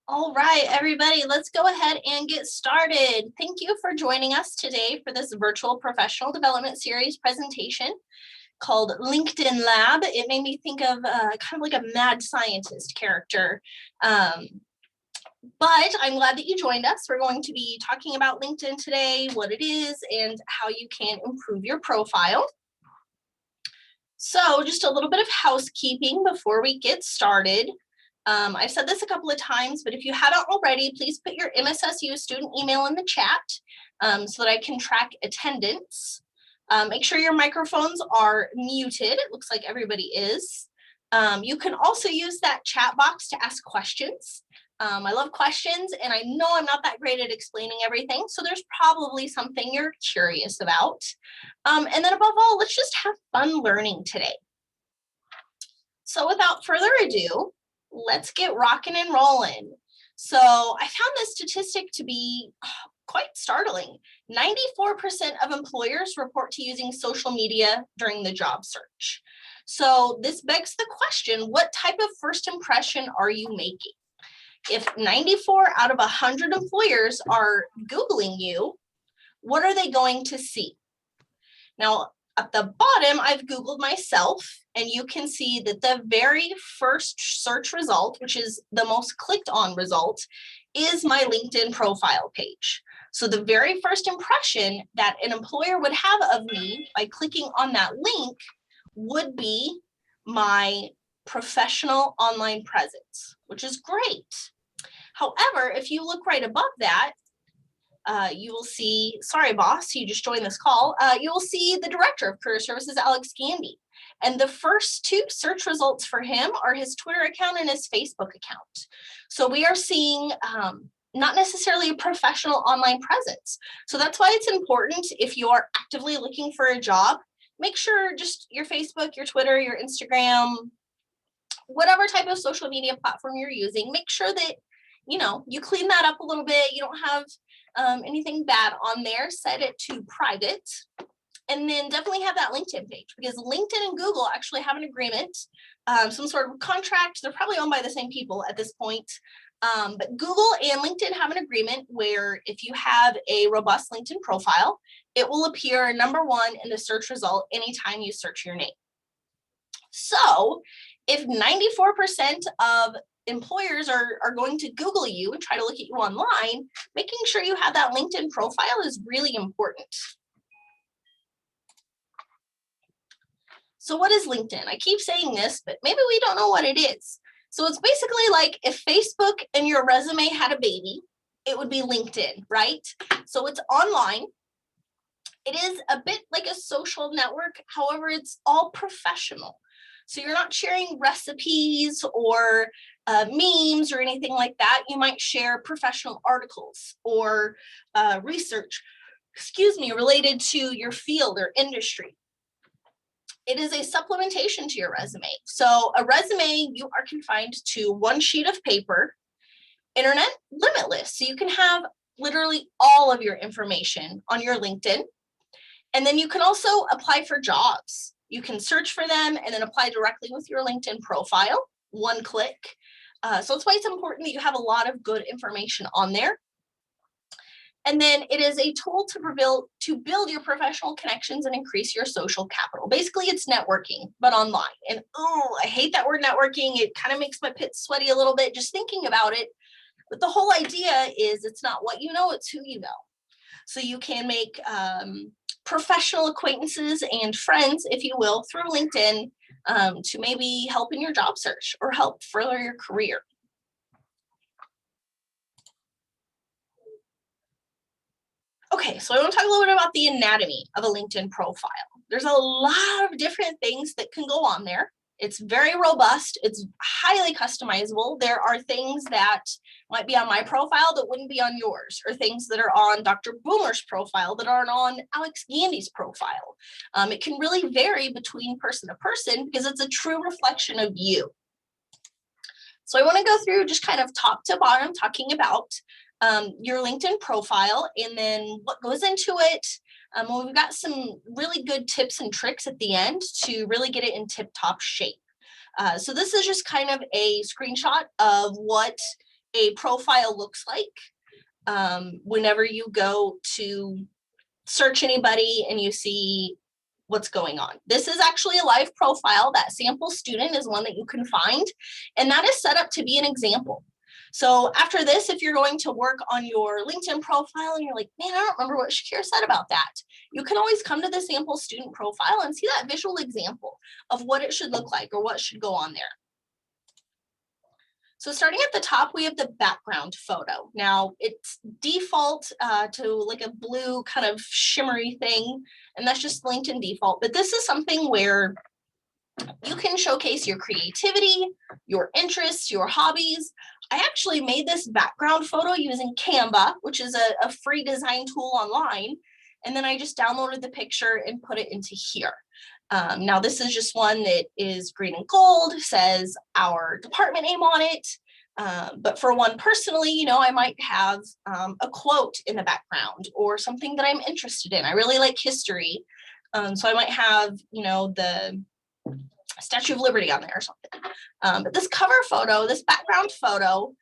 All right, everybody, let's go ahead and get started. Thank you for joining us today for this virtual professional development series presentation called LinkedIn Lab. It made me think of kind of like a mad scientist character. But I'm glad that you joined us. We're going to be talking about LinkedIn today, what it is, and how you can improve your profile. So just a little bit of housekeeping before we get started. I've said this a couple of times, but if you haven't already, please put your MSSU student email in the chat so that I can track attendance. Make sure your microphones are muted. It looks like everybody is. You can also use that chat box to ask questions. I love questions, and I know I'm not that great at explaining everything, so there's probably something you're curious about. And then above all, let's just have fun learning today. So without further ado, let's get rocking and rolling. So I found this statistic to be quite startling. 94% of employers report to using social media during the job search. So this begs the question, what type of first impression are you making? If 94 out of 100 employers are Googling you, what are they going to see? Now, at the bottom, I've Googled myself, and you can see that the very first search result, which is the most clicked on result, is my LinkedIn profile page. So the very first impression that an employer would have of me by clicking on that link would be my professional online presence, which is great. However, if you look right above that, you will see, sorry, boss, you just joined this call. You will see the director of career services, Alex Gandy. And the first two search results for him are his Twitter account and his Facebook account. So we are seeing not necessarily a professional online presence. So that's why it's important, if you are actively looking for a job, make sure just your Facebook, your Twitter, your Instagram, whatever type of social media platform you're using, make sure that you clean that up a little bit. You don't have anything bad on there. Set it to private, and then definitely have that LinkedIn page, because LinkedIn and Google actually have an agreement, some sort of contract. They're probably owned by the same people at this point. But Google and LinkedIn have an agreement where if you have a robust LinkedIn profile, it will appear number one in the search result anytime you search your name. So if 94% of employers are going to Google you and try to look at you online, making sure you have that LinkedIn profile is really important. So what is LinkedIn? I keep saying this, but maybe we don't know what it is. So it's basically like if Facebook and your resume had a baby, it would be LinkedIn, right? So it's online. It is a bit like a social network. However, it's all professional. So you're not sharing recipes or memes or anything like that. You might share professional articles or research, related to your field or industry. It is a supplementation to your resume. So a resume, you are confined to one sheet of paper, internet limitless. So you can have literally all of your information on your LinkedIn. And then you can also apply for jobs. You can search for them and then apply directly with your LinkedIn profile, one click. So that's why it's important that you have a lot of good information on there. And then it is a tool to build your professional connections and increase your social capital. Basically, it's networking, but online. And I hate that word networking. It kind of makes my pits sweaty a little bit just thinking about it. But the whole idea is it's not what you know, it's who you know. So you can make professional acquaintances and friends, if you will, through LinkedIn to maybe help in your job search or help further your career. Okay, so I want to talk a little bit about the anatomy of a LinkedIn profile. There's a lot of different things that can go on there. It's very robust. It's highly customizable. There are things that might be on my profile that wouldn't be on yours, or things that are on Dr. Boomer's profile that aren't on Alex Gandy's profile. It can really vary between person to person because it's a true reflection of you. So I want to go through just kind of top to bottom talking about your LinkedIn profile and then what goes into it. We've got some really good tips and tricks at the end to really get it in tip-top shape. So this is just kind of a screenshot of what a profile looks like whenever you go to search anybody and you see what's going on. This is actually a live profile. That sample student is one that you can find, and that is set up to be an example. So after this, if you're going to work on your LinkedIn profile and you're like, man, I don't remember what Shakira said about that, you can always come to the sample student profile and see that visual example of what it should look like or what should go on there. So starting at the top, we have the background photo. Now it's default to like a blue kind of shimmery thing, and that's just LinkedIn default. But this is something where you can showcase your creativity, your interests, your hobbies. I actually made this background photo using Canva, which is a free design tool online. And then I just downloaded the picture and put it into here. Now this is just one that is green and gold, says our department name on it. But for one personally, you know, I might have a quote in the background or something that I'm interested in. I really like history. So I might have, you know, the Statue of Liberty on there or something. But this cover photo, this background photo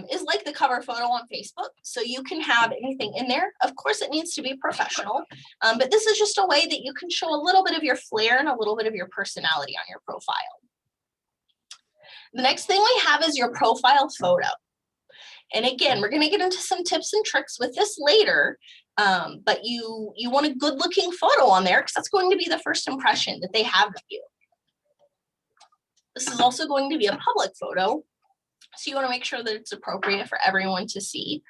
is like the cover photo on Facebook. So you can have anything in there. Of course, it needs to be professional, but this is just a way that you can show a little bit of your flair and a little bit of your personality on your profile. The next thing we have is your profile photo. And again, we're going to get into some tips and tricks with this later, but you want a good looking photo on there because that's going to be the first impression that they have of you. This is also going to be a public photo, so you want to make sure that it's appropriate for everyone to see.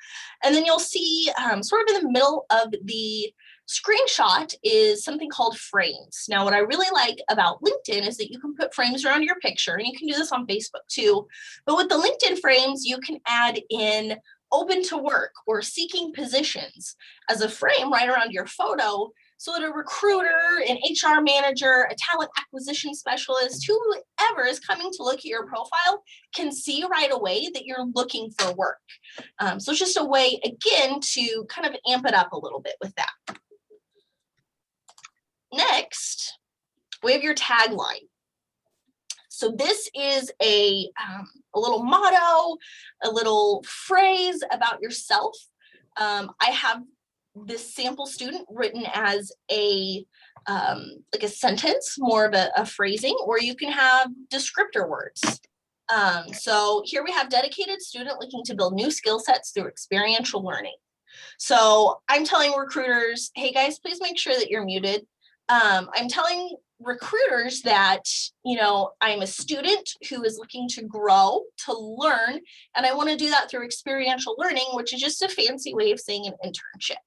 And then you'll see sort of in the middle of the screenshot is something called frames. Now, what I really like about LinkedIn is that you can put frames around your picture, and you can do this on Facebook too. But with the LinkedIn frames, you can add in open to work or seeking positions as a frame right around your photo, so that a recruiter, an HR manager, a talent acquisition specialist, whoever is coming to look at your profile can see right away that you're looking for work. So it's just a way, again, to kind of amp it up a little bit with that. Next, we have your tagline. So this is a little motto, a little phrase about yourself. I have this sample student written as a like a sentence, more of a phrasing, or you can have descriptor words. So here we have dedicated student looking to build new skill sets through experiential learning. So I'm telling recruiters, hey guys, please make sure that you're muted. I'm telling recruiters that, you know, I'm a student who is looking to grow, to learn, and I want to do that through experiential learning, which is just a fancy way of saying an internship.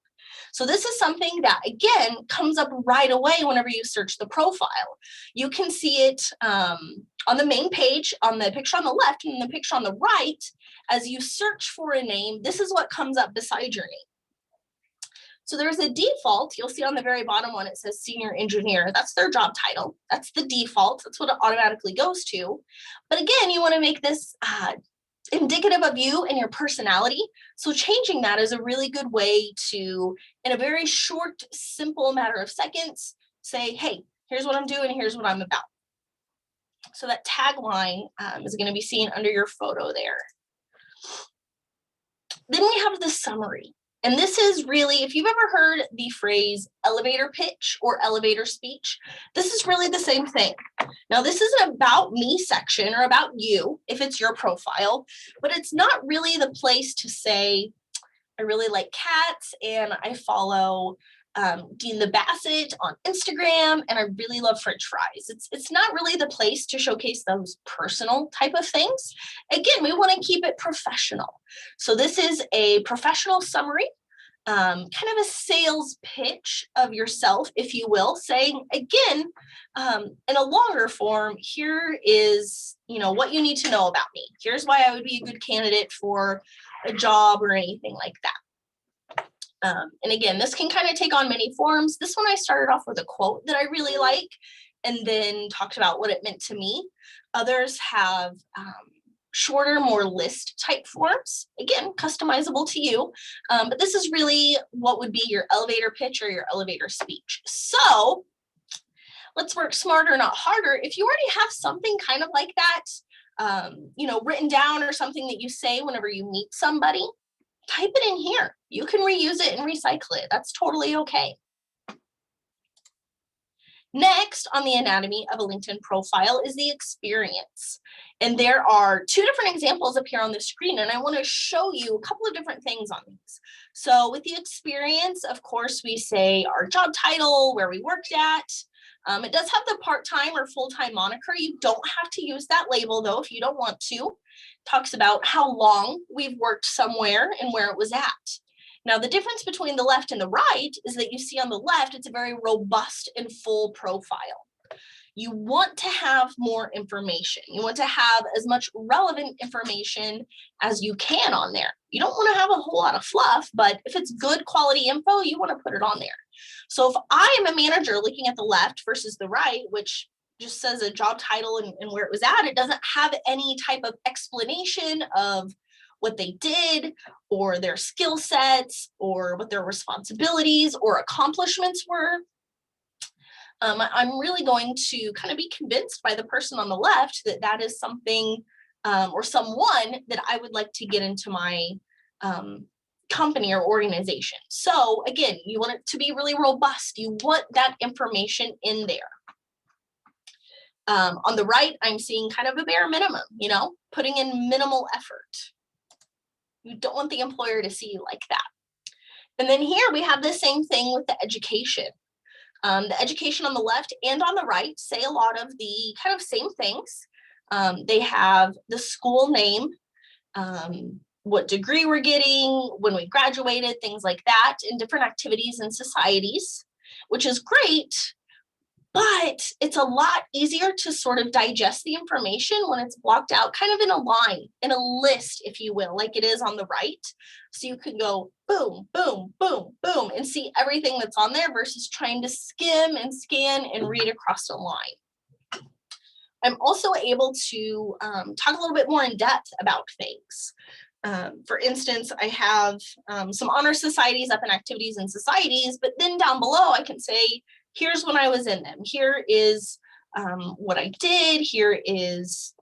So this is something that, again, comes up right away whenever you search the profile. You can see it on the main page, on the picture on the left and the picture on the right. As you search for a name, this is what comes up beside your name. So there's a default, you'll see on the very bottom one, it says senior engineer. That's their job title. That's the default. That's what it automatically goes to. But again, you want to make this indicative of you and your personality. So changing that is a really good way to, in a very short, simple matter of seconds, say, hey, here's what I'm doing, here's what I'm about. So that tagline is going to be seen under your photo there. Then we have the summary. And this is really, if you've ever heard the phrase elevator pitch or elevator speech, this is really the same thing. Now, this is an about me section or about you, if it's your profile, but it's not really the place to say, I really like cats and I follow Dean the Basset on Instagram and I really love French fries. It's not really the place to showcase those personal type of things. Again, we want to keep it professional. So this is a professional summary, kind of a sales pitch of yourself, if you will, saying, again, in a longer form, here is, you know, what you need to know about me. Here's why I would be a good candidate for a job or anything like that. And again, this can kind of take on many forms. This one I started off with a quote that I really like and then talked about what it meant to me. Others have shorter, more list type forms. Again, customizable to you. But this is really what would be your elevator pitch or your elevator speech. So let's work smarter, not harder. If you already have something kind of like that, written down or something that you say whenever you meet somebody, type it in here. You can reuse it and recycle it. That's totally okay. Next on the anatomy of a LinkedIn profile is the experience. And there are two different examples up here on the screen, and I want to show you a couple of different things on these. So with the experience, of course, we say our job title, where we worked at. It does have the part-time or full-time moniker. You don't have to use that label though if you don't want to. It talks about how long we've worked somewhere and where it was at. Now, the difference between the left and the right is that you see on the left, it's a very robust and full profile. You want to have more information. You want to have as much relevant information as you can on there. You don't want to have a whole lot of fluff, but if it's good quality info, you want to put it on there. So if I am a manager looking at the left versus the right, which just says a job title and where it was at, it doesn't have any type of explanation of what they did or their skill sets or what their responsibilities or accomplishments were. I'm really going to kind of be convinced by the person on the left that that is something or someone that I would like to get into my company or organization. So again, you want it to be really robust. You want that information in there. On the right, I'm seeing kind of a bare minimum, putting in minimal effort. You don't want the employer to see you like that. And then here we have the same thing with the education. The education on the left and on the right say a lot of the kind of same things. They have the school name, what degree we're getting, when we graduated, things like that, in different activities and societies, which is great. But it's a lot easier to sort of digest the information when it's blocked out kind of in a line, in a list, if you will, like it is on the right. So you can go boom, boom, boom, boom, and see everything that's on there versus trying to skim and scan and read across a line. I'm also able to talk a little bit more in depth about things. For instance, I have some honor societies up in activities and societies, but then down below I can say, here's when I was in them. Here is what I did. Here is,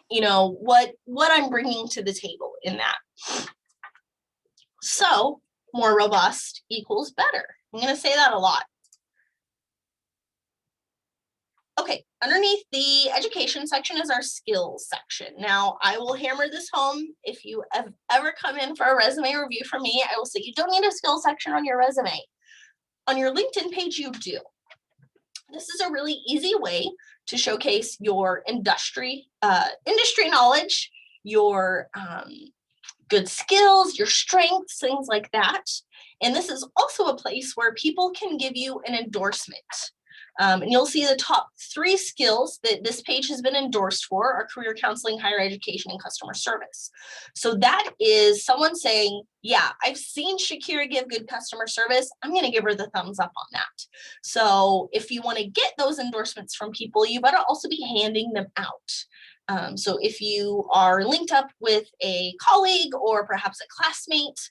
what I'm bringing to the table in that. So more robust equals better. I'm going to say that a lot. Okay, underneath the education section is our skills section. Now, I will hammer this home. If you have ever come in for a resume review from me, I will say you don't need a skills section on your resume. On your LinkedIn page, you do. This is a really easy way to showcase your industry knowledge, your good skills, your strengths, things like that. And this is also a place where people can give you an endorsement. And you'll see the top 3 skills that this page has been endorsed for are career counseling, higher education, and customer service. So that is someone saying, yeah, I've seen Shakira give good customer service. I'm going to give her the thumbs up on that. So if you want to get those endorsements from people, you better also be handing them out. So if you are linked up with a colleague or perhaps a classmate,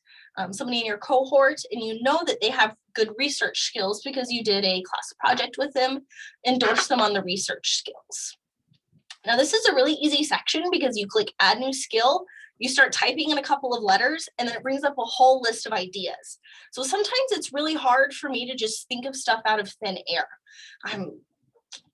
somebody in your cohort, and you know that they have good research skills because you did a class project with them, endorse them on the research skills. Now, this is a really easy section because you click add new skill, you start typing in a couple of letters, and then it brings up a whole list of ideas. So sometimes it's really hard for me to just think of stuff out of thin air. I'm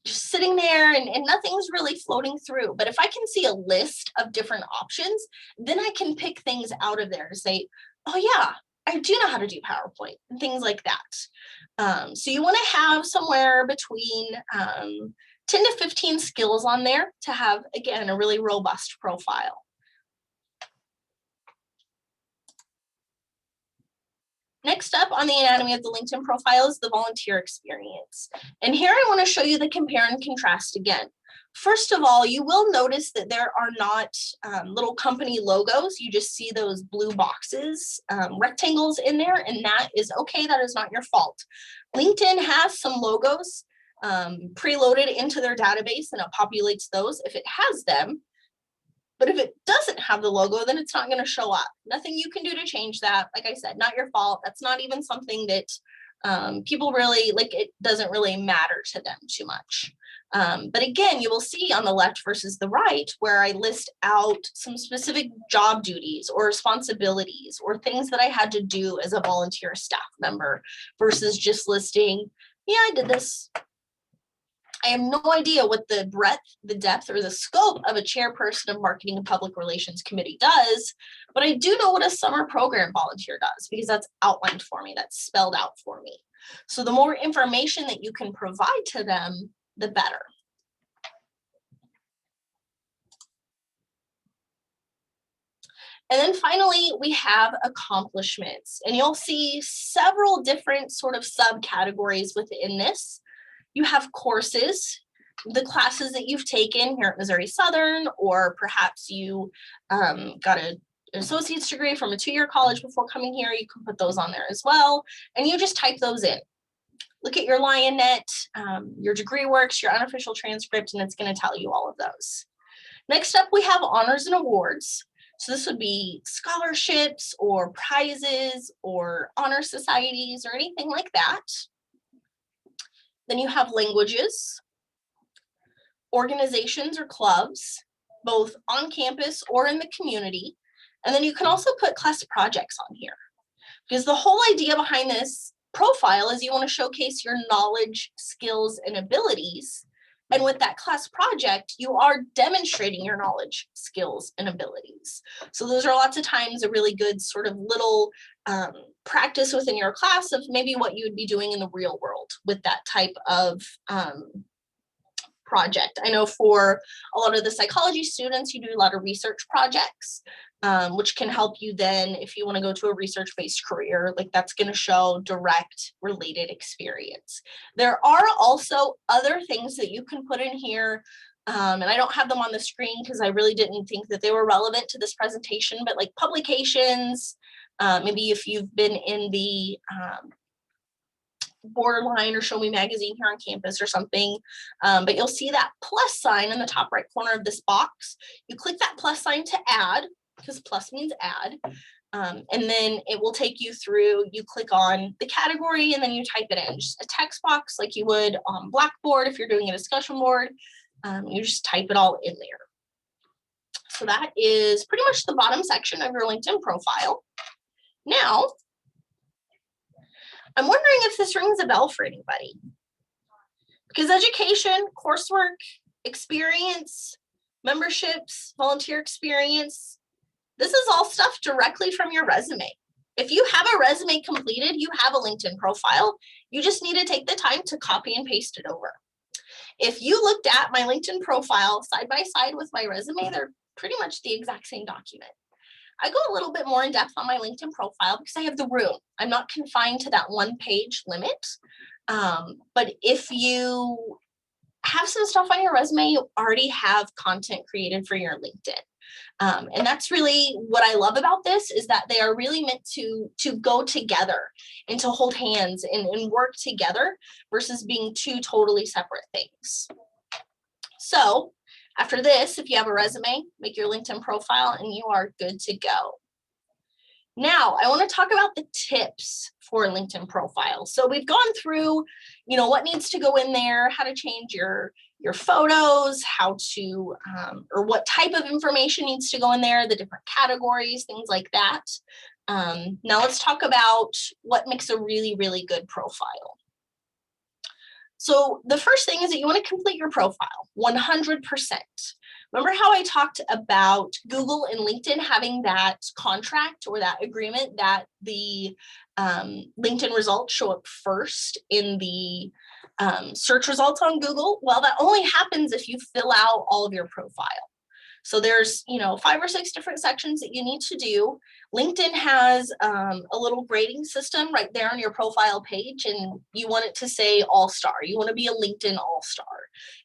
just sitting there and nothing's really floating through. But if I can see a list of different options, then I can pick things out of there to say, oh yeah, I do know how to do PowerPoint and things like that. So you want to have somewhere between 10 to 15 skills on there to have, again, a really robust profile. Next up on the anatomy of the LinkedIn profile is the volunteer experience. And here I want to show you the compare and contrast again. First of all, you will notice that there are not little company logos. You just see those blue boxes, rectangles in there, and that is okay. That is not your fault. LinkedIn has some logos preloaded into their database, and it populates those if it has them. But if it doesn't have the logo, then it's not going to show up. Nothing you can do to change that. Like I said, not your fault. That's not even something that People really, like, it doesn't really matter to them too much. But again, you will see on the left versus the right where I list out some specific job duties or responsibilities or things that I had to do as a volunteer staff member versus just listing, yeah, I did this. I have no idea what the breadth, the depth, or the scope of a chairperson of marketing and public relations committee does, but I do know what a summer program volunteer does because that's outlined for me, that's spelled out for me. So the more information that you can provide to them, the better. And then finally, we have accomplishments, and you'll see several different sort of subcategories within this. You have courses, the classes that you've taken here at Missouri Southern, or perhaps you got an associate's degree from a two-year college before coming here. You can put those on there as well, and you just type those in. Look at your Lionnet, your degree works, your unofficial transcript, and it's going to tell you all of those. Next up, we have honors and awards. So this would be scholarships or prizes or honor societies or anything like that. Then you have languages, organizations or clubs, both on campus or in the community. And then you can also put class projects on here, because the whole idea behind this profile is you want to showcase your knowledge, skills, and abilities. And with that class project, you are demonstrating your knowledge, skills, and abilities. So those are lots of times a really good sort of little practice within your class of maybe what you would be doing in the real world with that type of project. I know for a lot of the psychology students, you do a lot of research projects, which can help you then if you want to go to a research-based career, like that's going to show direct related experience. There are also other things that you can put in here, and I don't have them on the screen because I really didn't think that they were relevant to this presentation, but like publications, maybe if you've been in the Borderline or Show Me Magazine here on campus or something, but you'll see that plus sign in the top right corner of this box. You click that plus sign to add, because plus means add, and then it will take you through. You click on the category and then you type it in, just a text box like you would on Blackboard if you're doing a discussion board. You just type it all in there. So that is pretty much the bottom section of your LinkedIn profile. Now, I'm wondering if this rings a bell for anybody, because education, coursework, experience, memberships, volunteer experience, this is all stuff directly from your resume. If you have a resume completed, you have a LinkedIn profile. You just need to take the time to copy and paste it over. If you looked at my LinkedIn profile side by side with my resume, they're pretty much the exact same document. I go a little bit more in depth on my LinkedIn profile because I have the room. I'm not confined to that one page limit. But if you have some stuff on your resume, you already have content created for your LinkedIn. And that's really what I love about this, is that they are really meant to go together and to hold hands and work together versus being two totally separate things. So after this, if you have a resume, make your LinkedIn profile and you are good to go. Now, I want to talk about the tips for LinkedIn profile. So we've gone through, what needs to go in there, how to change your photos, how to, or what type of information needs to go in there, the different categories, things like that. Now let's talk about what makes a really, really good profile. So the first thing is that you want to complete your profile 100%. Remember how I talked about Google and LinkedIn having that contract or that agreement that the LinkedIn results show up first in the search results on Google? Well, that only happens if you fill out all of your profile. So there's, 5 or 6 different sections that you need to do. LinkedIn has a little grading system right there on your profile page, and you want it to say all-star. You want to be a LinkedIn all-star.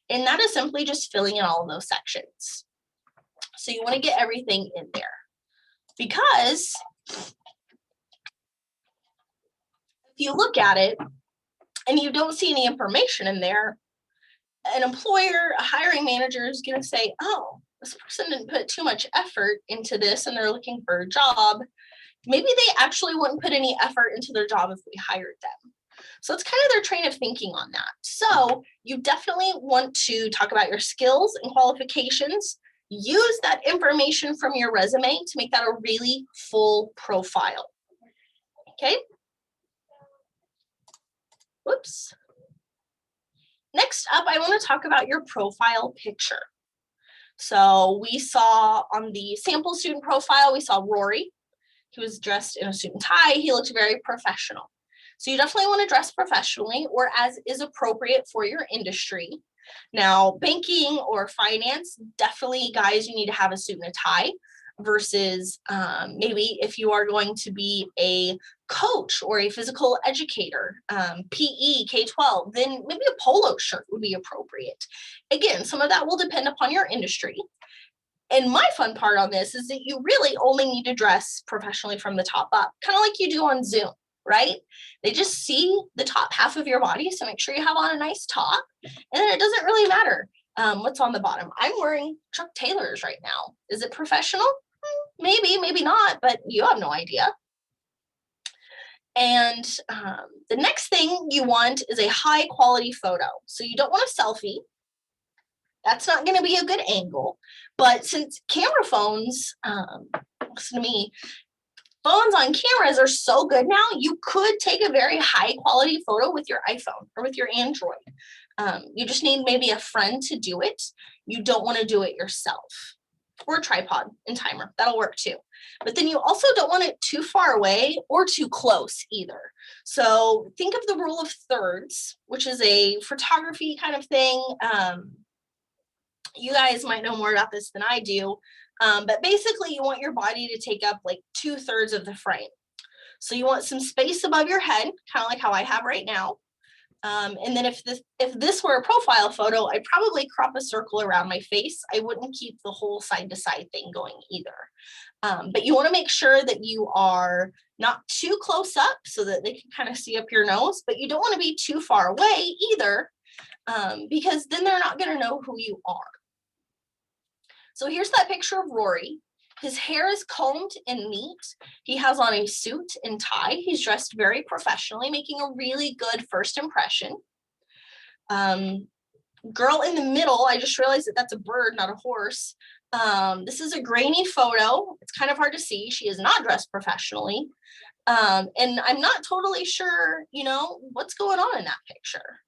And that is simply just filling in all of those sections. So you want to get everything in there, because if you look at it and you don't see any information in there, an employer, a hiring manager is going to say, oh, this person didn't put too much effort into this and they're looking for a job. Maybe they actually wouldn't put any effort into their job if we hired them. So it's kind of their train of thinking on that. So you definitely want to talk about your skills and qualifications. Use that information from your resume to make that a really full profile. Okay. Whoops. Next up, I want to talk about your profile picture. So we saw on the sample student profile, we saw Rory. He was dressed in a suit and tie. He looked very professional. So you definitely want to dress professionally or as is appropriate for your industry. Now, banking or finance, definitely, guys, you need to have a suit and a tie versus maybe if you are going to be a coach or a physical educator, PE, K-12, then maybe a polo shirt would be appropriate. Again, some of that will depend upon your industry. And my fun part on this is that you really only need to dress professionally from the top up, kind of like you do on Zoom, right? They just see the top half of your body, so make sure you have on a nice top, and then it doesn't really matter what's on the bottom. I'm wearing Chuck Taylors right now. Is it professional? Maybe, maybe not, but you have no idea. And the next thing you want is a high quality photo. So you don't want a selfie. That's not going to be a good angle. But since camera phones, listen to me, phones on cameras are so good now, you could take a very high quality photo with your iPhone or with your Android. You just need maybe a friend to do it. You don't want to do it yourself. Or a tripod and timer. That'll work too. But then you also don't want it too far away or too close either. So think of the rule of thirds, which is a photography kind of thing. You guys might know more about this than I do. But basically you want your body to take up like 2/3 of the frame. So you want some space above your head, kind of like how I have right now. And then if this were a profile photo, I'd probably crop a circle around my face. I wouldn't keep the whole side to side thing going either. But you want to make sure that you are not too close up so that they can kind of see up your nose, but you don't want to be too far away either, because then they're not going to know who you are. So here's that picture of Rory. His hair is combed and neat. He has on a suit and tie. He's dressed very professionally, making a really good first impression. Girl in the middle, I just realized that that's a bird, not a horse. This is a grainy photo. It's kind of hard to see. She is not dressed professionally. And I'm not totally sure, what's going on in that picture.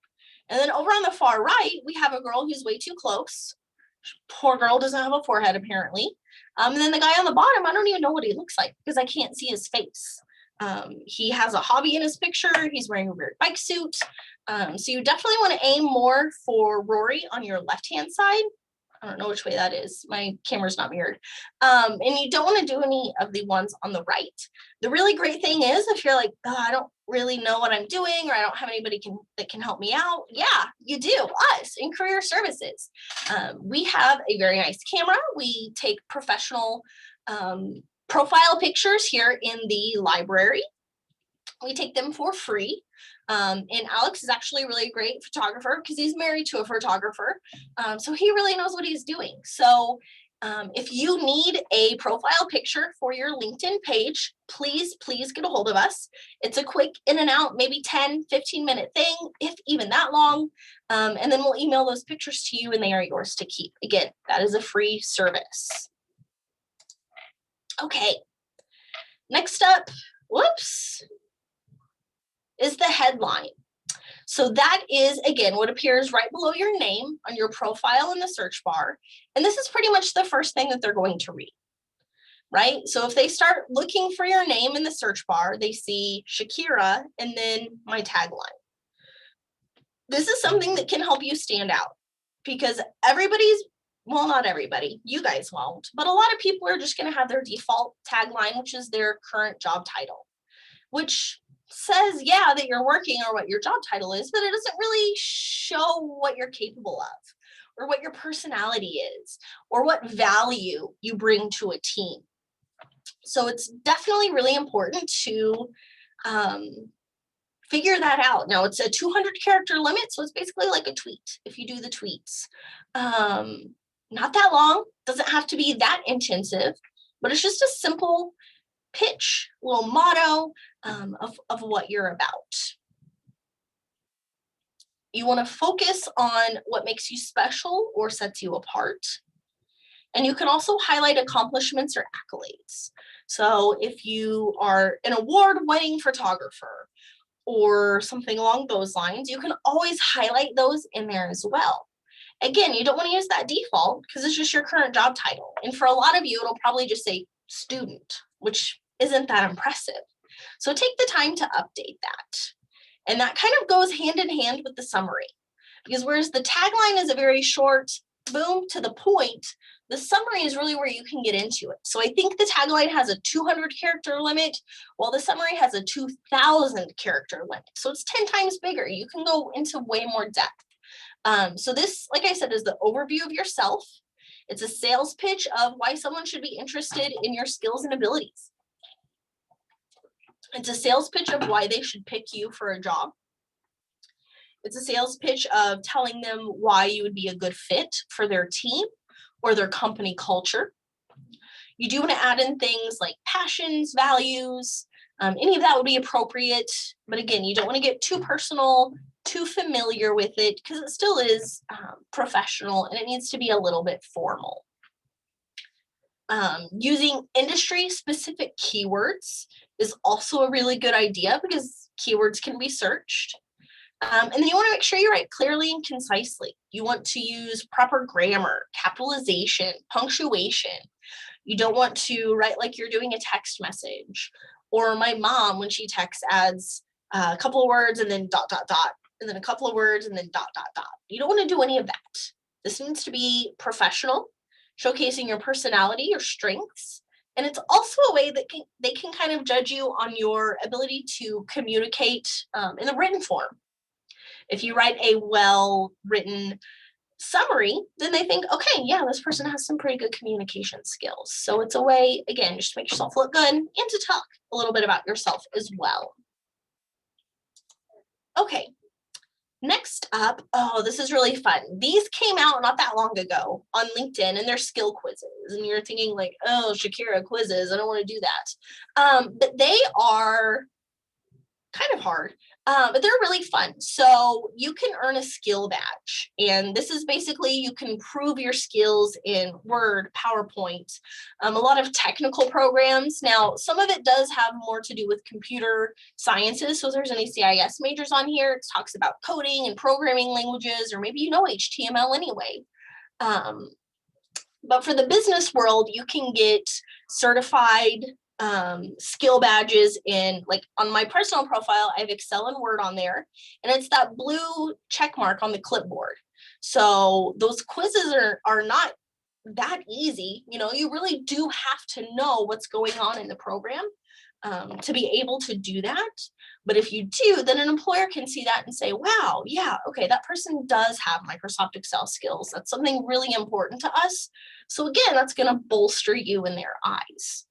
And then over on the far right, we have a girl who's way too close. Poor girl doesn't have a forehead, apparently. And then the guy on the bottom, I don't even know what he looks like because I can't see his face. He has a hobby in his picture. He's wearing a weird bike suit. So you definitely want to aim more for Rory on your left-hand side. I don't know which way that is. My camera's not mirrored. And you don't want to do any of the ones on the right. The really great thing is if you're like, oh, I don't really know what I'm doing or I don't have anybody that can help me out. Yeah, you do. Us in career services. We have a very nice camera. We take professional profile pictures here in the library. We take them for free. And Alex is actually a really great photographer because he's married to a photographer. So he really knows what he's doing. So if you need a profile picture for your LinkedIn page, please get a hold of us. It's a quick in and out, maybe 10, 15-minute thing, if even that long. And then we'll email those pictures to you and they are yours to keep. Again, that is a free service. Okay. Next up, whoops, is the headline. So that is, again, what appears right below your name on your profile in the search bar. And this is pretty much the first thing that they're going to read, right? So if they start looking for your name in the search bar, they see Shakira and then my tagline. This is something that can help you stand out because well, not everybody, you guys won't, but a lot of people are just going to have their default tagline, which is their current job title, which says, yeah, that you're working or what your job title is, but it doesn't really show what you're capable of or what your personality is or what value you bring to a team. So it's definitely really important to figure that out. Now it's a 200 character limit, so it's basically like a tweet if you do the tweets. Not that long, doesn't have to be that intensive, but it's just a simple pitch, little motto of what you're about. You want to focus on what makes you special or sets you apart. And you can also highlight accomplishments or accolades. So if you are an award-winning photographer or something along those lines, you can always highlight those in there as well. Again, you don't want to use that default because it's just your current job title. And for a lot of you, it'll probably just say student, which isn't that impressive. So take the time to update that. And that kind of goes hand in hand with the summary, because whereas the tagline is a very short, boom, to the point, the summary is really where you can get into it. So I think the tagline has a 200 character limit, while the summary has a 2,000 character limit. So it's 10 times bigger. You can go into way more depth. So this, like I said, is the overview of yourself. It's a sales pitch of why someone should be interested in your skills and abilities. It's a sales pitch of why they should pick you for a job. It's a sales pitch of telling them why you would be a good fit for their team or their company culture. You do want to add in things like passions, values, any of that would be appropriate. But again, you don't want to get too personal, too familiar with it, because it still is professional and it needs to be a little bit formal. Using industry-specific keywords is also a really good idea because keywords can be searched. And then you want to make sure you write clearly and concisely. You want to use proper grammar, capitalization, punctuation. You don't want to write like you're doing a text message. Or my mom, when she texts, adds a couple of words and then ... and then a couple of words and then ... You don't want to do any of that. This needs to be professional, showcasing your personality, your strengths. And it's also a way that they can kind of judge you on your ability to communicate in the written form. If you write a well-written summary, then they think, okay, yeah, this person has some pretty good communication skills. So it's a way, again, just to make yourself look good and to talk a little bit about yourself as well. Okay, next up, oh, this is really fun. These came out not that long ago on LinkedIn, and they're skill quizzes. And you're thinking like, oh, Shakira, quizzes, I don't want to do that. But they are kind of hard, but they're really fun. So you can earn a skill badge, and this is basically you can prove your skills in Word, PowerPoint, a lot of technical programs. Now, some of it does have more to do with computer sciences. So if there's any CIS majors on here, it talks about coding and programming languages, or maybe you know HTML anyway. But for the business world, you can get certified skill badges in, like on my personal profile, I have Excel and Word on there, and it's that blue check mark on the clipboard. So those quizzes are not that easy. You know, you really do have to know what's going on in the program to be able to do that. But if you do, then an employer can see that and say, wow, yeah, okay, that person does have Microsoft Excel skills. That's something really important to us. So again, that's going to bolster you in their eyes.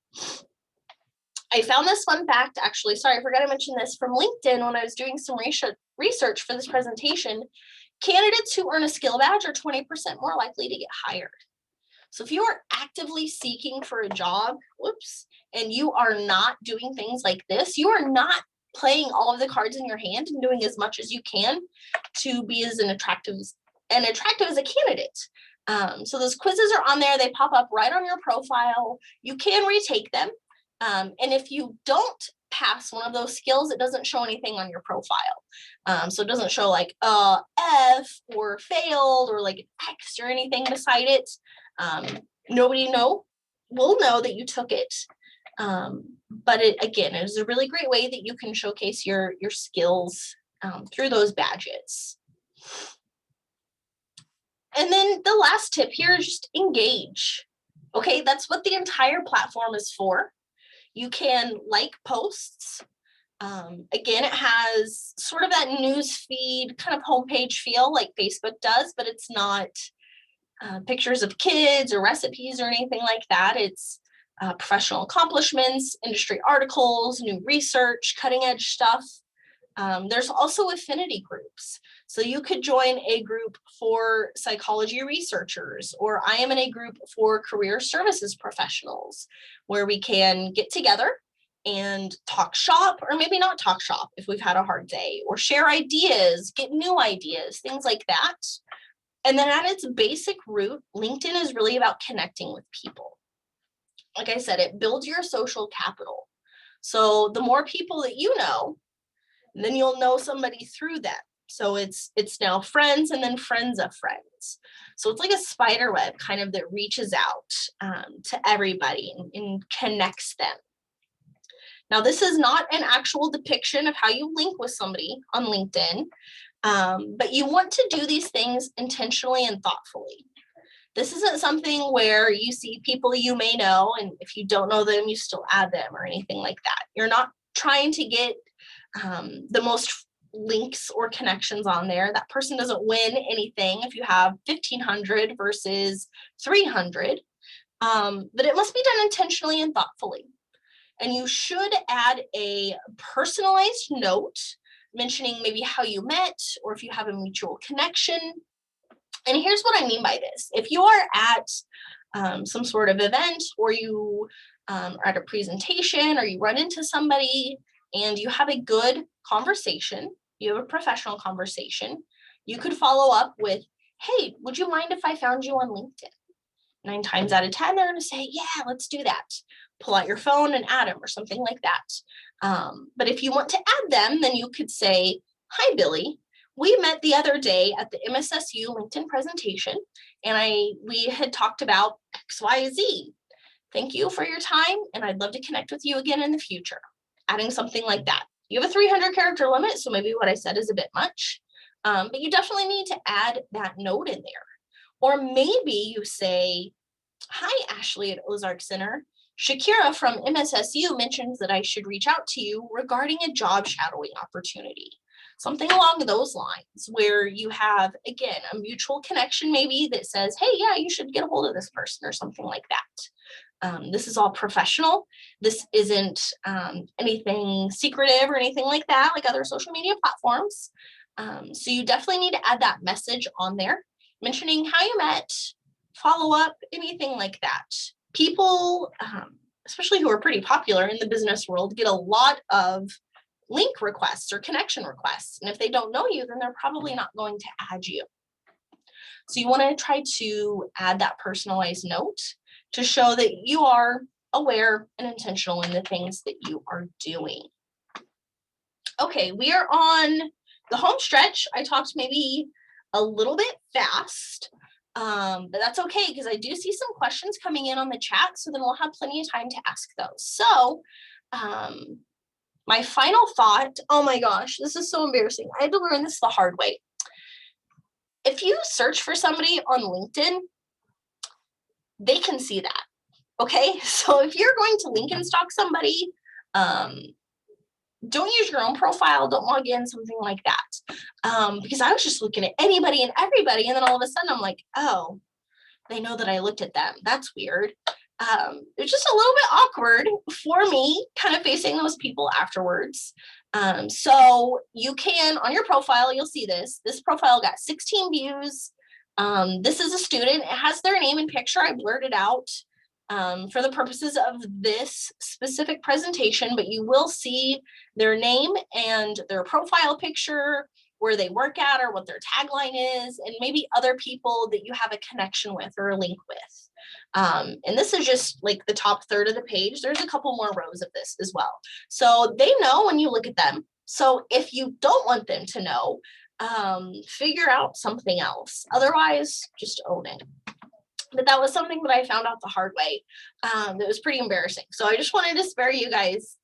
I found this fun fact, actually, sorry, I forgot to mention this, from LinkedIn when I was doing some research for this presentation. Candidates who earn a skill badge are 20% more likely to get hired. So if you are actively seeking for a job, and you are not doing things like this, you are not playing all of the cards in your hand and doing as much as you can to be as attractive as a candidate. So those quizzes are on there. They pop up right on your profile. You can retake them. And if you don't pass one of those skills, it doesn't show anything on your profile. So it doesn't show like F or failed or like X or anything beside it. Nobody will know that you took it. But it, again, is a really great way that you can showcase your skills through those badges. And then the last tip here is just engage. Okay, that's what the entire platform is for. You can like posts. Again, it has sort of that news feed kind of homepage feel like Facebook does, but it's not pictures of kids or recipes or anything like that. It's professional accomplishments, industry articles, new research, cutting edge stuff. There's also affinity groups. So you could join a group for psychology researchers, or I am in a group for career services professionals, where we can get together and talk shop, or maybe not talk shop if we've had a hard day, or share ideas, get new ideas, things like that. And then at its basic root, LinkedIn is really about connecting with people. Like I said, it builds your social capital. So the more people that you know, then you'll know somebody through them. So it's now friends and then friends of friends. So it's like a spider web kind of that reaches out to everybody and connects them. Now, this is not an actual depiction of how you link with somebody on LinkedIn, but you want to do these things intentionally and thoughtfully. This isn't something where you see people you may know, and if you don't know them, you still add them or anything like that. You're not trying to get the most links or connections on there. That person doesn't win anything if you have 1,500 versus 300, but it must be done intentionally and thoughtfully. And you should add a personalized note mentioning maybe how you met or if you have a mutual connection. And here's what I mean by this. If you are at some sort of event, or you are at a presentation, or you run into somebody and you have a good conversation, you have a professional conversation, you could follow up with, hey, would you mind if I found you on LinkedIn? 9 times out of 10, they're going to say, yeah, let's do that. Pull out your phone and add them or something like that. But if you want to add them, then you could say, hi, Billy. We met the other day at the MSSU LinkedIn presentation, and we had talked about XYZ. Thank you for your time, and I'd love to connect with you again in the future. Adding something like that. You have a 300 character limit, so maybe what I said is a bit much, but you definitely need to add that note in there. Or maybe you say, hi, Ashley at Ozark Center. Shakira from MSSU mentions that I should reach out to you regarding a job shadowing opportunity. Something along those lines where you have, again, a mutual connection maybe that says, hey, yeah, you should get a hold of this person or something like that. This is all professional. This isn't anything secretive or anything like that, like other social media platforms. So you definitely need to add that message on there, mentioning how you met, follow up, anything like that. People, especially who are pretty popular in the business world, get a lot of link requests or connection requests. And if they don't know you, then they're probably not going to add you. So you want to try to add that personalized note to show that you are aware and intentional in the things that you are doing. Okay, we are on the home stretch. I talked maybe a little bit fast, but that's okay because I do see some questions coming in on the chat, so then we'll have plenty of time to ask those. So my final thought, oh my gosh, this is so embarrassing. I had to learn this the hard way. If you search for somebody on LinkedIn, they can see that, okay? So if you're going to link and stalk somebody, don't use your own profile, don't log in, something like that. Because I was just looking at anybody and everybody, and then all of a sudden I'm like, oh, they know that I looked at them. That's weird. It was just a little bit awkward for me, kind of facing those people afterwards. So you can, on your profile, you'll see this. This profile got 16 views. This is a student. It has their name and picture. I blurred it out for the purposes of this specific presentation, but you will see their name and their profile picture, where they work at or what their tagline is, and maybe other people that you have a connection with or a link with. And this is just like the top third of the page. There's a couple more rows of this as well. So they know when you look at them. So if you don't want them to know, figure out something else. Otherwise, just own it. But that was something that I found out the hard way. That was pretty embarrassing. So I just wanted to spare you guys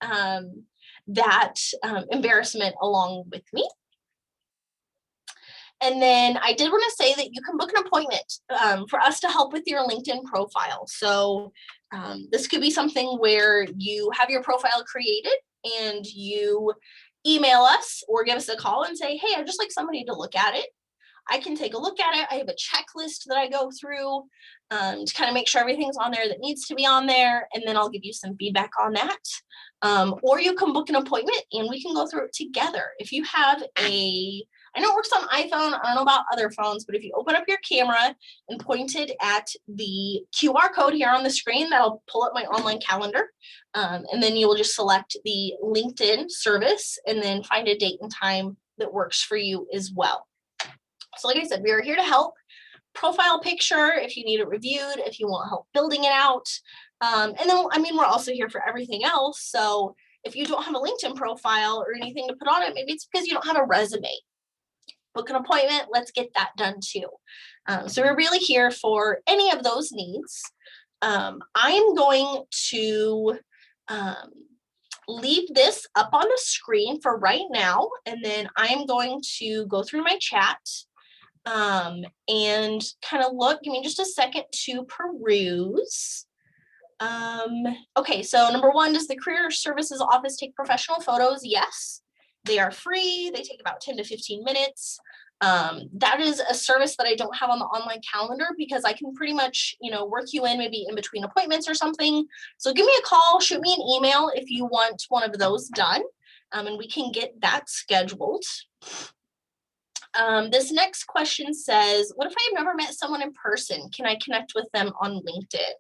that embarrassment along with me. And then I did want to say that you can book an appointment for us to help with your LinkedIn profile. So this could be something where you have your profile created and you email us or give us a call and say, hey, I'd just like somebody to look at it. I can take a look at it. I have a checklist that I go through to kind of make sure everything's on there that needs to be on there. And then I'll give you some feedback on that. Or you can book an appointment and we can go through it together. If you have I know it works on iPhone. I don't know about other phones, but if you open up your camera and point it at the QR code here on the screen, that'll pull up my online calendar. And then you will just select the LinkedIn service and then find a date and time that works for you as well. So like I said, we are here to help. Profile picture, if you need it reviewed, if you want help building it out. And then, I mean, we're also here for everything else. So if you don't have a LinkedIn profile or anything to put on it, maybe it's because you don't have a resume. Book an appointment, let's get that done too. So we're really here for any of those needs. I'm going to leave this up on the screen for right now, and then I'm going to go through my chat and kind of look. Give me just a second to peruse. Okay, so number one, does the Career Services Office take professional photos? Yes, they are free. They take about 10 to 15 minutes. That is a service that I don't have on the online calendar because I can pretty much, work you in maybe in between appointments or something. So give me a call, shoot me an email if you want one of those done, and we can get that scheduled. This next question says, what if I've never met someone in person? Can I connect with them on LinkedIn?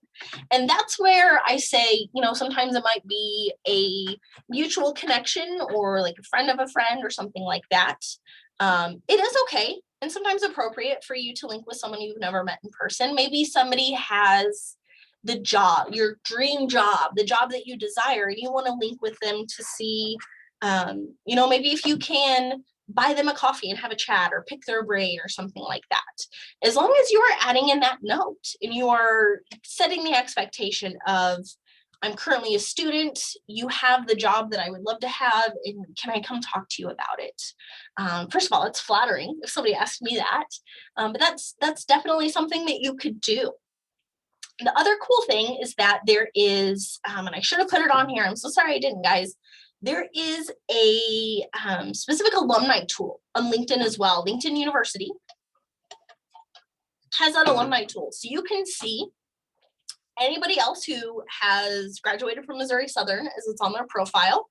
And that's where I say, sometimes it might be a mutual connection or like a friend of a friend or something like that. It is okay and sometimes appropriate for you to link with someone you've never met in person. Maybe somebody has the job, your dream job, the job that you desire, and you want to link with them to see, maybe if you can buy them a coffee and have a chat or pick their brain or something like that. As long as you are adding in that note and you are setting the expectation of, I'm currently a student, you have the job that I would love to have, and can I come talk to you about it? First of all, it's flattering if somebody asked me that, but that's definitely something that you could do. The other cool thing is that there is, and I should have put it on here, I'm so sorry I didn't, guys. There is a specific alumni tool on LinkedIn as well. LinkedIn University has that alumni tool. So you can see anybody else who has graduated from Missouri Southern as it's on their profile.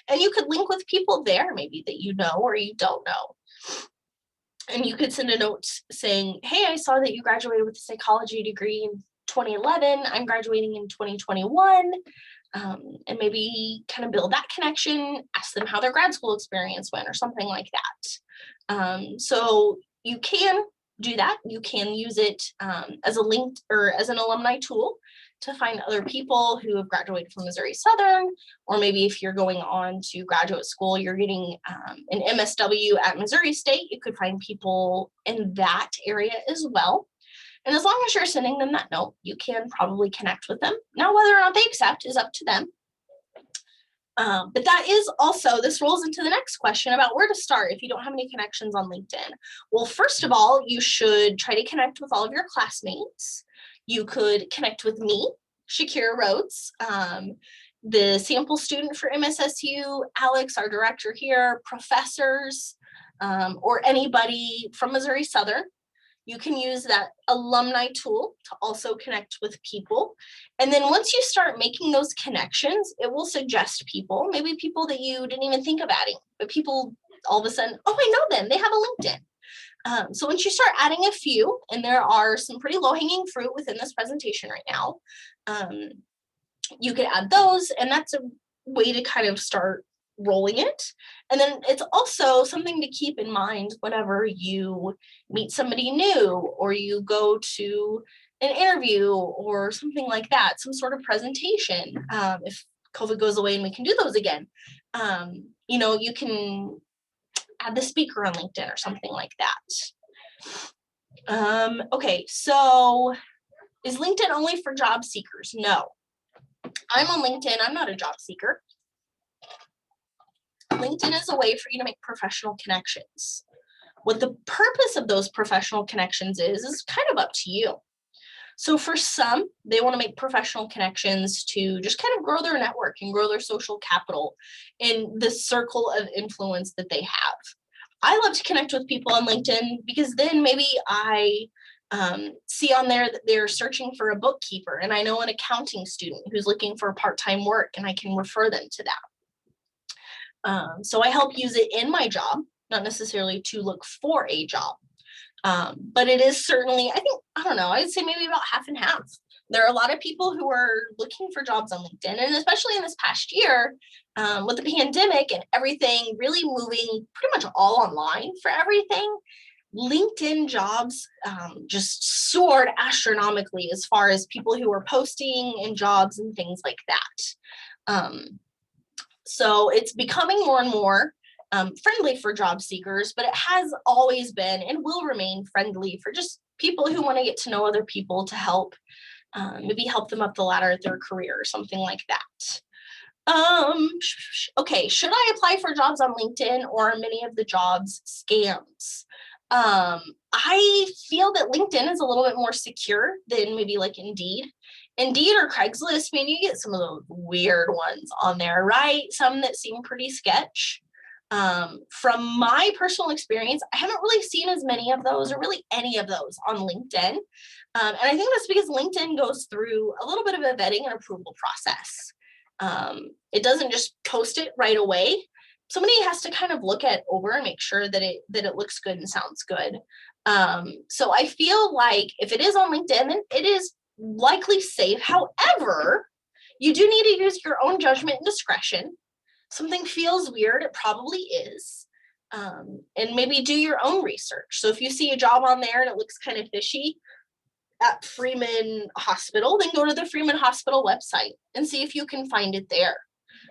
And you could link with people there maybe that you know or you don't know. And you could send a note saying, hey, I saw that you graduated with a psychology degree in 2011. I'm graduating in 2021. And maybe kind of build that connection, ask them how their grad school experience went or something like that. So you can do that. You can use it as a link or as an alumni tool to find other people who have graduated from Missouri Southern, or maybe if you're going on to graduate school, you're getting an MSW at Missouri State, you could find people in that area as well. And as long as you're sending them that note, you can probably connect with them. Now, whether or not they accept is up to them. But that is also, this rolls into the next question about where to start if you don't have any connections on LinkedIn. Well, first of all, you should try to connect with all of your classmates. You could connect with me, Shakira Rhodes, the sample student for MSSU, Alex, our director here, professors, or anybody from Missouri Southern. You can use that alumni tool to also connect with people. And then once you start making those connections, it will suggest people, maybe people that you didn't even think of adding, but people all of a sudden, oh, I know them, they have a LinkedIn. So once you start adding a few, and there are some pretty low-hanging fruit within this presentation right now, you could add those, and that's a way to kind of start rolling it. And then it's also something to keep in mind whenever you meet somebody new or you go to an interview or something like that, some sort of presentation. If COVID goes away and we can do those again, you can add the speaker on LinkedIn or something like that. Okay, so is LinkedIn only for job seekers? No. I'm on LinkedIn. I'm not a job seeker. LinkedIn is a way for you to make professional connections. What the purpose of those professional connections is kind of up to you. So for some, they want to make professional connections to just kind of grow their network and grow their social capital in the circle of influence that they have. I love to connect with people on LinkedIn because then maybe I see on there that they're searching for a bookkeeper and I know an accounting student who's looking for part-time work and I can refer them to that. So I help use it in my job, not necessarily to look for a job. But it is certainly, I don't know, I'd say maybe about half and half. There are a lot of people who are looking for jobs on LinkedIn, and especially in this past year, with the pandemic and everything really moving pretty much all online for everything, LinkedIn jobs just soared astronomically as far as people who are posting and jobs and things like that. So it's becoming more and more friendly for job seekers, but it has always been and will remain friendly for just people who want to get to know other people to help, maybe help them up the ladder at their career or something like that. Okay, should I apply for jobs on LinkedIn, or are many of the jobs scams? I feel that LinkedIn is a little bit more secure than maybe like Indeed. Indeed or Craigslist, I mean, you get some of those weird ones on there, right? Some that seem pretty sketch. From my personal experience, I haven't really seen as many of those, or really any of those, on LinkedIn. And I think that's because LinkedIn goes through a little bit of a vetting and approval process. It doesn't just post it right away. Somebody has to kind of look at over and make sure that it looks good and sounds good. So I feel like if it is on LinkedIn, then it is likely safe. However, you do need to use your own judgment and discretion. Something feels weird, it probably is. And maybe do your own research. So if you see a job on there and it looks kind of fishy at Freeman Hospital, then go to the Freeman Hospital website and see if you can find it there.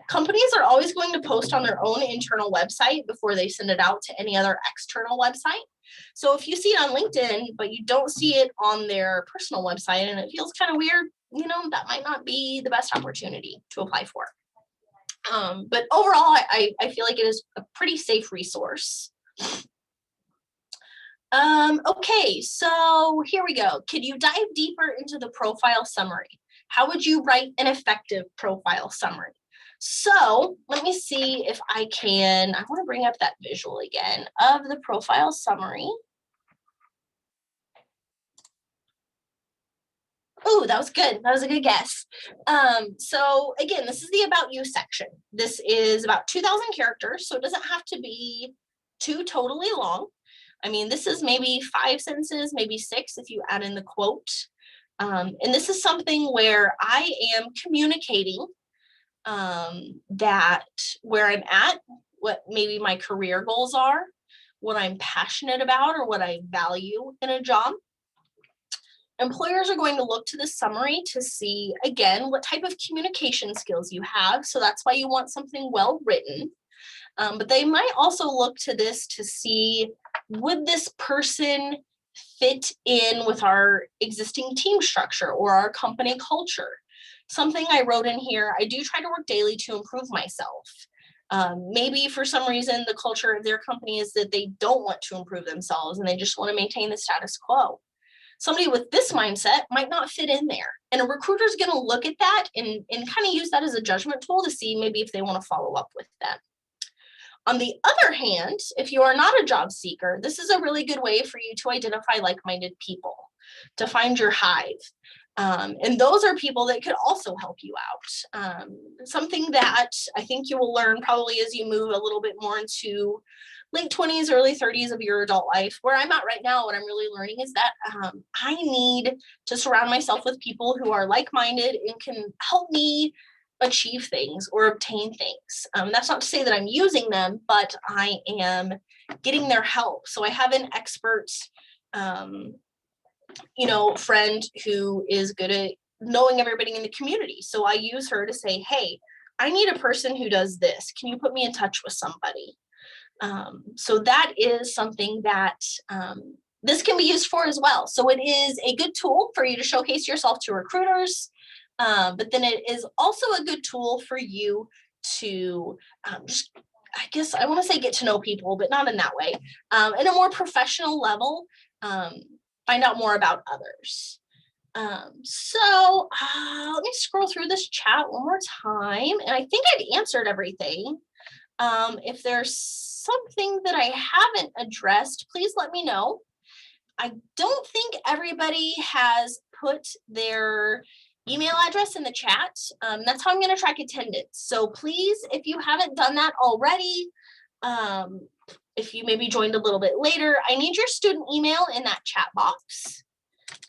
Companies are always going to post on their own internal website before they send it out to any other external website. So if you see it on LinkedIn, but you don't see it on their personal website and it feels kind of weird, that might not be the best opportunity to apply for. But overall, I feel like it is a pretty safe resource. Okay, so here we go. Could you dive deeper into the profile summary? How would you write an effective profile summary? So let me see if I want to bring up that visual again of the profile summary. Oh, that was good. That was a good guess. So again, this is the About You section. This is about 2,000 characters, so it doesn't have to be too totally long. I mean, this is maybe 5 sentences, maybe 6 if you add in the quote. And this is something where I am communicating that where I'm at, what maybe my career goals are, what I'm passionate about, or what I value in a job. Employers are going to look to the summary to see, again, what type of communication skills you have. So that's why you want something well written. But they might also look to this to see, would this person fit in with our existing team structure or our company culture? Something I wrote in here, I do try to work daily to improve myself. Maybe for some reason, the culture of their company is that they don't want to improve themselves and they just want to maintain the status quo. Somebody with this mindset might not fit in there. And a recruiter is going to look at that and kind of use that as a judgment tool to see maybe if they want to follow up with them. On the other hand, if you are not a job seeker, this is a really good way for you to identify like-minded people, to find your hive. And those are people that could also help you out. Something that I think you will learn probably as you move a little bit more into late 20s, early 30s of your adult life. Where I'm at right now, what I'm really learning is that I need to surround myself with people who are like-minded and can help me achieve things or obtain things. That's not to say that I'm using them, but I am getting their help. So I have an expert friend who is good at knowing everybody in the community. So I use her to say, hey, I need a person who does this. Can you put me in touch with somebody? So that is something that this can be used for as well. So it is a good tool for you to showcase yourself to recruiters, but then it is also a good tool for you to just, I guess I want to say get to know people, but not in that way. In a more professional level, find out more about others. So let me scroll through this chat one more time. And I think I've answered everything. If there's something that I haven't addressed, please let me know. I don't think everybody has put their email address in the chat. That's how I'm going to track attendance. So please, if you haven't done that already, if you maybe joined a little bit later, I need your student email in that chat box.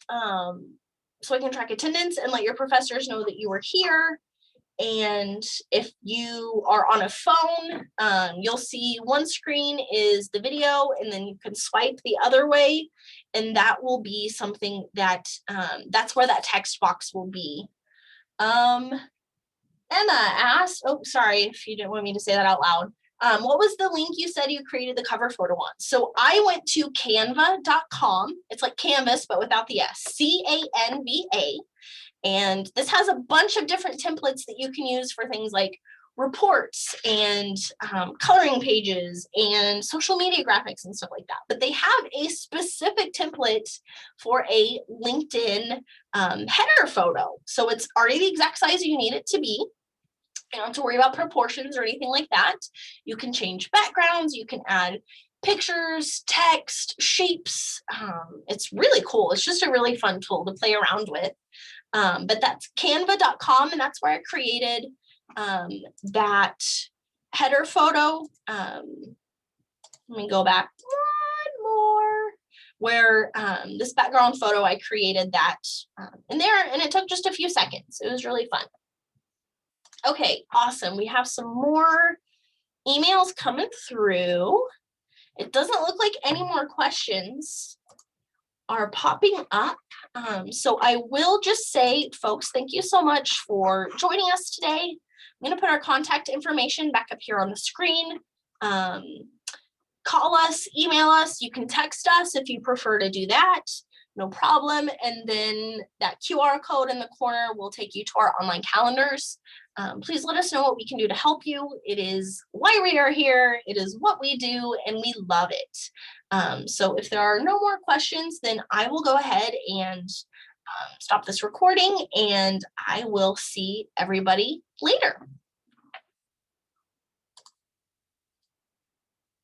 So I can track attendance and let your professors know that you were here. And if you are on a phone, you'll see one screen is the video, and then you can swipe the other way, and that will be something that, that's where that text box will be. Emma asked, oh, sorry if you didn't want me to say that out loud. What was the link you said you created the cover photo on? So I went to canva.com. It's like Canvas, but without the S, CANVA. And this has a bunch of different templates that you can use for things like reports and coloring pages and social media graphics and stuff like that. But they have a specific template for a LinkedIn header photo. So it's already the exact size you need it to be. You don't have to worry about proportions or anything like that. You can change backgrounds, you can add pictures, text, shapes. It's really cool. It's just a really fun tool to play around with. But that's canva.com, and that's where I created that header photo. Let me go back one more, where this background photo, I created that in there, and it took just a few seconds. It was really fun. Okay, awesome. We have some more emails coming through. It doesn't look like any more questions are popping up. So I will just say, folks, thank you so much for joining us today. I'm going to put our contact information back up here on the screen. Call us, email us. You can text us if you prefer to do that. No problem. And then that QR code in the corner will take you to our online calendars. Please let us know what we can do to help you. It is why we are here. It is what we do, and we love it. So if there are no more questions, then I will go ahead and stop this recording, and I will see everybody later.